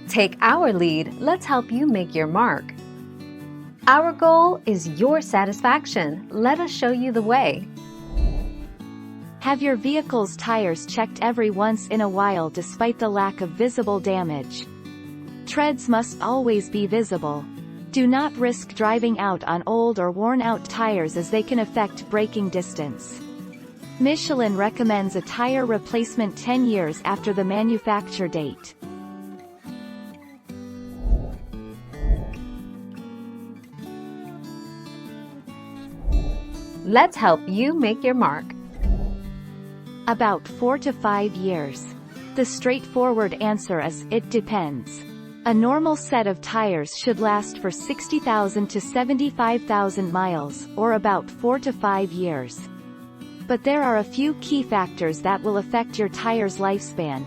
Take our lead, let's help you make your mark. Our goal is your satisfaction. Let us show you the way. Have your vehicle's tires checked every once in a while despite the lack of visible damage. Treads must always be visible. Do not risk driving out on old or worn-out tires as they can affect braking distance. Michelin recommends a tire replacement 10 years after the manufacture date. Let's help you make your mark. About 4 to 5 years. The straightforward answer is, it depends. A normal set of tires should last for 60,000 to 75,000 miles, or about 4 to 5 years. But there are a few key factors that will affect your tire's lifespan.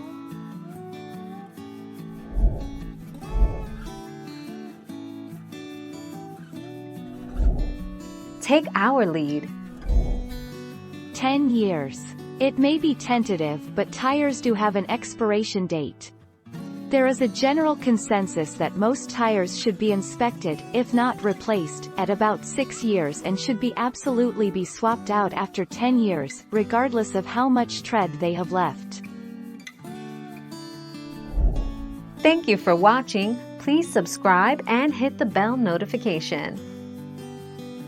Take our lead. 10 years. It may be tentative, but tires do have an expiration date. There is a general consensus that most tires should be inspected, if not replaced, at about 6 years and should be absolutely be swapped out after 10 years, regardless of how much tread they have left. Thank you for watching. Please subscribe and hit the bell notification.